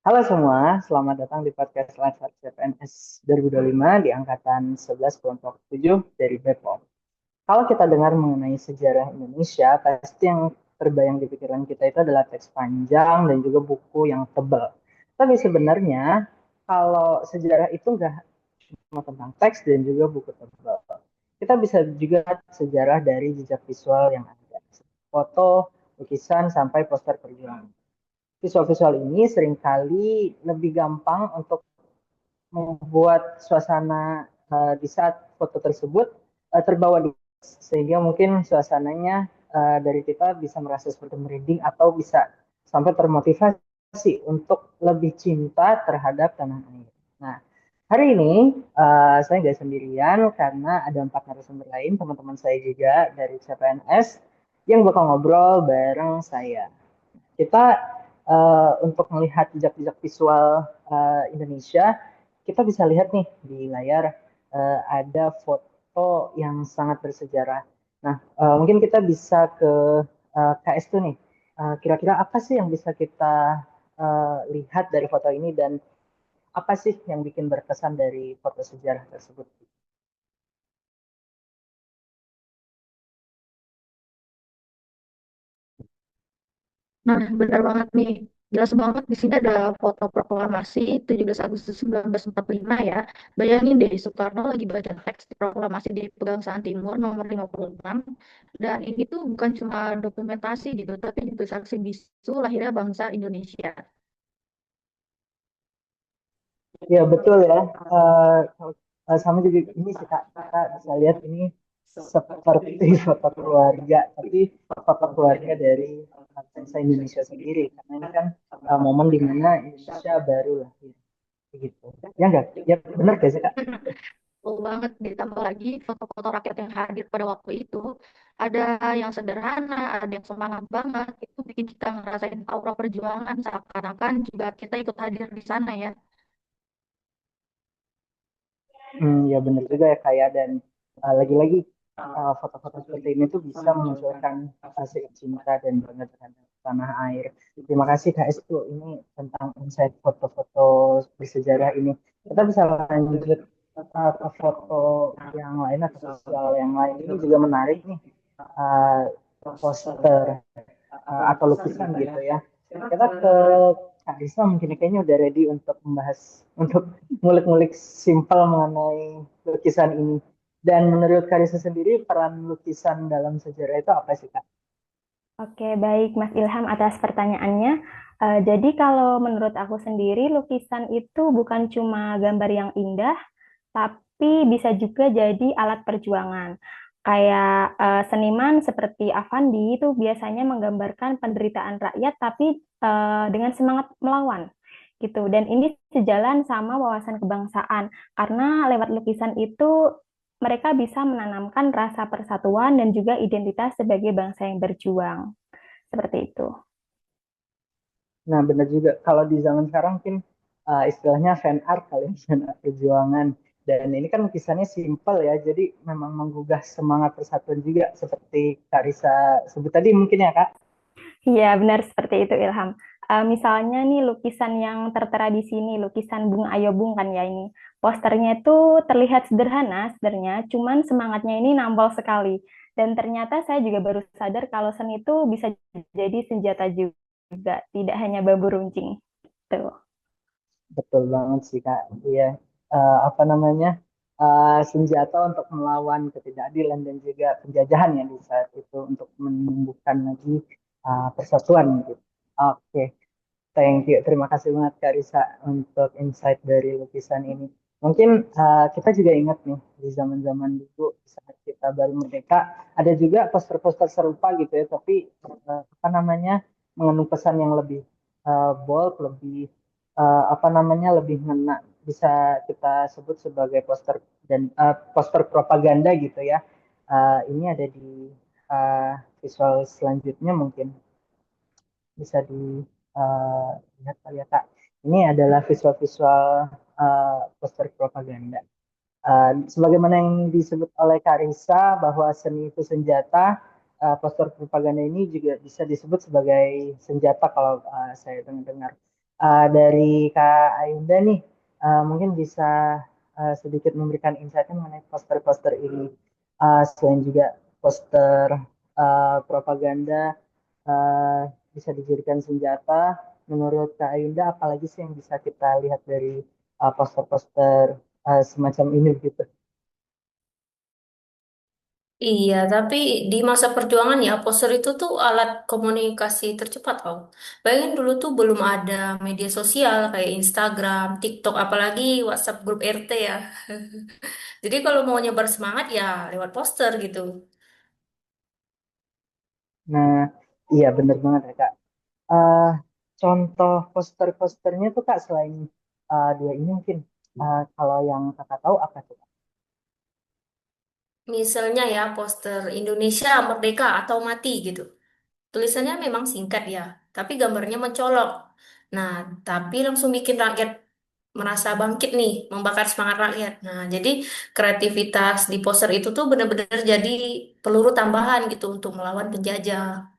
Halo semua, selamat datang di podcast Live CPNS 2025 di angkatan 11 kelompok 7 dari Bepom. Kalau kita dengar mengenai sejarah Indonesia, pasti yang terbayang di pikiran kita itu adalah teks panjang dan juga buku yang tebal. Tapi sebenarnya kalau sejarah itu nggak cuma tentang teks dan juga buku tebal. Kita bisa juga sejarah dari jejak visual yang ada. Foto, lukisan, sampai poster perjuangan. Visual-visual ini seringkali lebih gampang untuk membuat suasana di saat foto tersebut terbawa di sehingga mungkin suasananya dari kita bisa merasa seperti merinding atau bisa sampai termotivasi untuk lebih cinta terhadap tanah air. Nah, hari ini saya nggak sendirian karena ada empat narasumber lain, teman-teman saya juga dari CPNS yang bakal ngobrol bareng saya. Kita untuk melihat jejak-jejak visual Indonesia, kita bisa lihat nih di layar ada foto yang sangat bersejarah. Nah, mungkin kita bisa ke KS tuh nih. Kira-kira apa sih yang bisa kita lihat dari foto ini dan apa sih yang bikin berkesan dari foto sejarah tersebut? Nah, benar banget nih. Jelas banget di sini ada foto proklamasi 17 Agustus 1945 ya. Bayangin deh, Soekarno lagi baca teks proklamasi di Pegangsaan Timur nomor 56. Dan ini tuh bukan cuma dokumentasi gitu, tapi juga saksi bisu lahirnya bangsa Indonesia. Ya betul ya. Sama juga ini sih Kak, kita bisa lihat ini seperti foto keluarga, tapi foto keluarga dari bangsa Indonesia sendiri. Karena ini kan momen di mana Indonesia baru lahir, begitu. Ya enggak? Ya benar gak sih Kak? Betul banget, ditambah lagi foto-foto rakyat yang hadir pada waktu itu. Ada yang sederhana, ada yang semangat banget. Itu bikin kita ngerasain aura perjuangan seakan-akan juga kita ikut hadir di sana ya. Ya benar juga ya Kak ya. Dan lagi-lagi foto-foto seperti ini tuh bisa memunculkan rasa cinta dan bangga terhadap tanah air. Terima kasih Kak Estu ini tentang insight foto-foto bersejarah ini. Kita bisa lanjut ke foto yang lain atau visual yang lain. Ini juga menarik nih. Uh, Poster atau lukisan gitu ya. Kita ke Kak Risa mungkin kayaknya udah ready untuk membahas, untuk ngulik-ngulik simpel mengenai lukisan ini. Dan menurut Kak Risa sendiri, peran lukisan dalam sejarah itu apa sih Kak? Oke, baik Mas Ilham atas pertanyaannya. Jadi kalau menurut aku sendiri, lukisan itu bukan cuma gambar yang indah, tapi bisa juga jadi alat perjuangan. Kayak seniman seperti Avandi itu biasanya menggambarkan penderitaan rakyat, tapi dengan semangat melawan gitu. Dan ini sejalan sama wawasan kebangsaan, karena lewat lukisan itu mereka bisa menanamkan rasa persatuan dan juga identitas sebagai bangsa yang berjuang. Seperti itu. Nah, benar juga. Kalau di zaman sekarang mungkin istilahnya fan art kali ya, fan art perjuangan. Dan ini kan lukisannya simpel ya, jadi memang menggugah semangat persatuan juga seperti Kak Risa sebut tadi mungkin ya Kak. Iya, benar seperti itu Ilham. Misalnya nih lukisan yang tertera di sini, lukisan Bung Ayobung kan ya ini. Posternya itu terlihat sederhana sebenarnya, cuman semangatnya ini nampol sekali. Dan ternyata saya juga baru sadar kalau seni itu bisa jadi senjata juga, tidak hanya bambu runcing. Tuh. Betul banget sih Kak. Iya, apa namanya senjata untuk melawan ketidakadilan dan juga penjajahan yang di saat itu untuk menumbuhkan lagi persatuan gitu. Oke, thank you. Terima kasih banget Kak Risa untuk insight dari lukisan ini. Mungkin kita juga ingat nih di zaman-zaman dulu saat kita baru merdeka ada juga poster-poster serupa gitu ya, tapi apa namanya mengandung pesan yang lebih bold, lebih apa namanya lebih ngena, bisa kita sebut sebagai poster dan poster propaganda gitu ya. Ini ada di visual selanjutnya mungkin bisa dilihat kali ya Kak. Ini adalah visual-visual poster propaganda. Sebagaimana yang disebut oleh Karisa bahwa seni itu senjata, poster propaganda ini juga bisa disebut sebagai senjata kalau saya dengar. Dari Kak Ayunda nih, mungkin bisa sedikit memberikan insight mengenai poster-poster ini. Selain juga poster propaganda bisa dijadikan senjata, menurut Kak Ayunda, apalagi sih yang bisa kita lihat dari poster-poster semacam ini gitu? Iya, tapi di masa perjuangan ya, poster itu tuh alat komunikasi tercepat, tau. Bayangin dulu tuh belum ada media sosial kayak Instagram, TikTok, apalagi WhatsApp grup RT ya. Jadi kalau mau nyebar semangat ya lewat poster gitu. Nah, iya bener banget ya Kak. Eh, Contoh poster-posternya tuh Kak, selain dua ini mungkin kalau yang Kakak tahu apa tuh? Misalnya ya poster Indonesia Merdeka atau Mati gitu. Tulisannya memang singkat ya, tapi gambarnya mencolok. Nah, tapi langsung bikin rakyat merasa bangkit nih, membakar semangat rakyat. Nah, jadi kreativitas di poster itu tuh benar-benar jadi peluru tambahan gitu untuk melawan penjajah.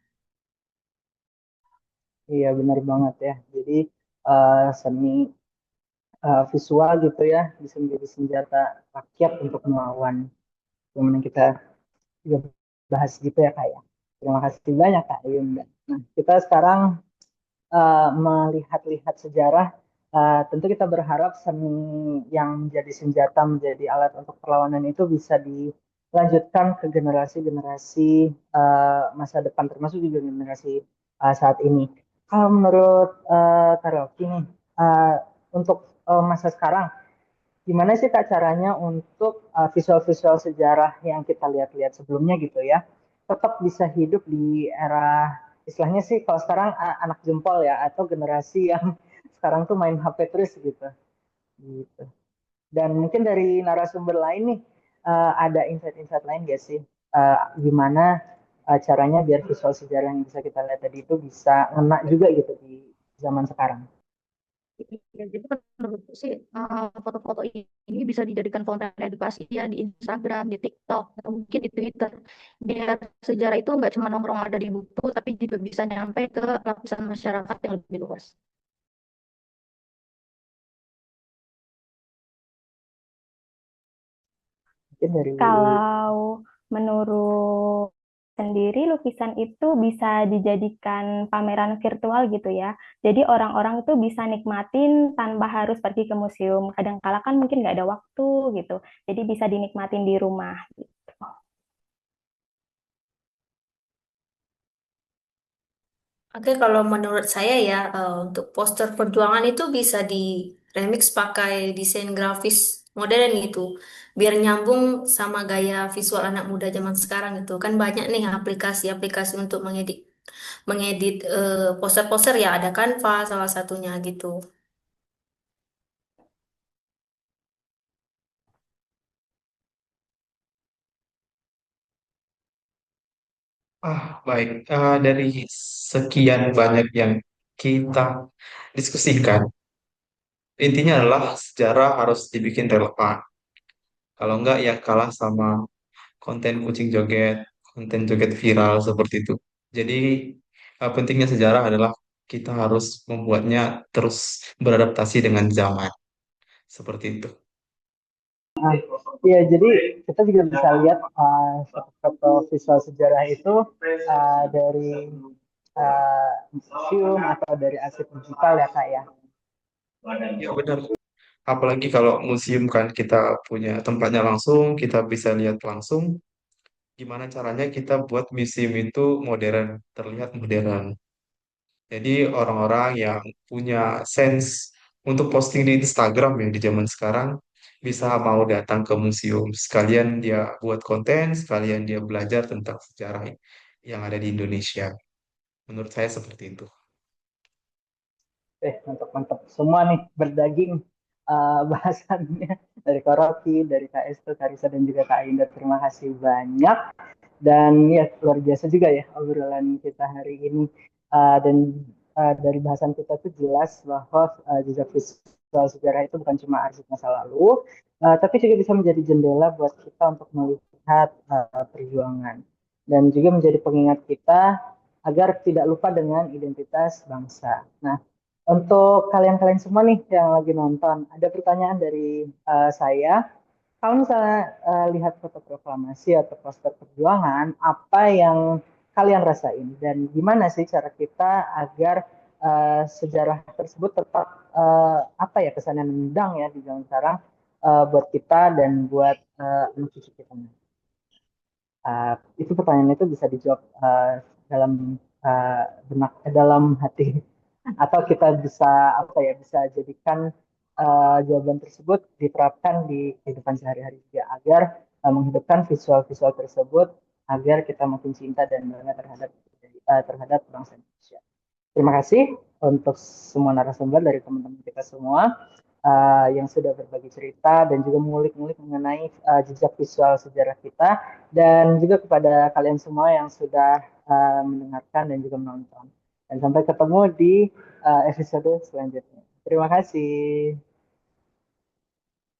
Iya benar banget ya. Jadi seni visual gitu ya bisa menjadi senjata rakyat untuk melawan. Yang kita juga bahas gitu ya Kak ya. Terima kasih banyak Kak Yunda. Nah, kita sekarang melihat-lihat sejarah, tentu kita berharap seni yang menjadi senjata, menjadi alat untuk perlawanan itu bisa dilanjutkan ke generasi-generasi masa depan, termasuk juga generasi saat ini. Kalau menurut Kak Rocky nih, uh, untuk masa sekarang, gimana sih Kak caranya untuk visual-visual sejarah yang kita lihat-lihat sebelumnya gitu ya, tetap bisa hidup di era, istilahnya sih kalau sekarang anak jempol ya, atau generasi yang sekarang tuh main HP terus gitu. Gitu. Dan mungkin dari narasumber lain nih, ada insight-insight lain gak sih? Gimana caranya biar visual sejarah yang bisa kita lihat tadi itu bisa ngena juga gitu di zaman sekarang? Ya, jadi menurutku sih foto-foto ini bisa dijadikan konten edukasi ya di Instagram, di TikTok, atau mungkin di Twitter. Biar sejarah itu nggak cuma nongkrong ada di buku, tapi juga bisa nyampe ke lapisan masyarakat yang lebih luas. Mungkin dari Kalau menurut sendiri, lukisan itu bisa dijadikan pameran virtual gitu ya. Jadi orang-orang itu bisa nikmatin tanpa harus pergi ke museum. Kadang-kala kan mungkin nggak ada waktu gitu. Jadi bisa dinikmatin di rumah. Oke, kalau menurut saya ya, untuk poster perjuangan itu bisa di remix pakai desain grafis modern gitu, biar nyambung sama gaya visual anak muda zaman sekarang itu. Kan banyak nih aplikasi-aplikasi untuk mengedit mengedit poster-poster ya, ada Canva salah satunya gitu. Baik. Dari sekian banyak yang kita diskusikan, intinya adalah sejarah harus dibikin relevan. Kalau enggak, ya kalah sama konten kucing joget, konten joget viral seperti itu. Jadi, pentingnya sejarah adalah kita harus membuatnya terus beradaptasi dengan zaman. Seperti itu. Iya, jadi kita juga bisa lihat foto visual sejarah itu dari museum atau dari arsip digital ya Kak ya. Ya benar. Apalagi kalau museum kan kita punya tempatnya langsung, kita bisa lihat langsung gimana caranya kita buat museum itu modern, terlihat modern. Jadi orang-orang yang punya sense untuk posting di Instagram ya di zaman sekarang bisa mau datang ke museum. Sekalian dia buat konten, sekalian dia belajar tentang sejarah yang ada di Indonesia. Menurut saya seperti itu. Mantap-mantap semua nih berdaging bahasannya dari Kak Rocky, dari Kak Esto, Karisa dan juga Kak Indah. Terima kasih banyak. Dan ya luar biasa juga ya obrolan kita hari ini. Dan dari bahasan kita tuh jelas bahwa jejak visual sejarah itu bukan cuma arsip masa lalu, tapi juga bisa menjadi jendela buat kita untuk melihat perjuangan. Dan juga menjadi pengingat kita agar tidak lupa dengan identitas bangsa. Nah, Untuk kalian-kalian semua nih yang lagi nonton, ada pertanyaan dari saya. Kalau misalnya lihat foto proklamasi atau poster perjuangan, apa yang kalian rasain dan gimana sih cara kita agar sejarah tersebut tetap apa ya kesannya nendang ya di zaman sekarang buat kita dan buat anak cucu kita. Itu pertanyaan itu bisa dijawab dalam dalam hati atau kita bisa apa ya bisa jadikan jawaban tersebut diterapkan di kehidupan sehari-hari juga agar menghidupkan visual-visual tersebut agar kita makin cinta dan bangga terhadap bangsa Indonesia. Terima kasih untuk semua narasumber dari teman-teman kita semua yang sudah berbagi cerita dan juga mengulik-ngulik mengenai jejak visual sejarah kita dan juga kepada kalian semua yang sudah mendengarkan dan juga menonton. Dan sampai ketemu di episode selanjutnya. Terima kasih.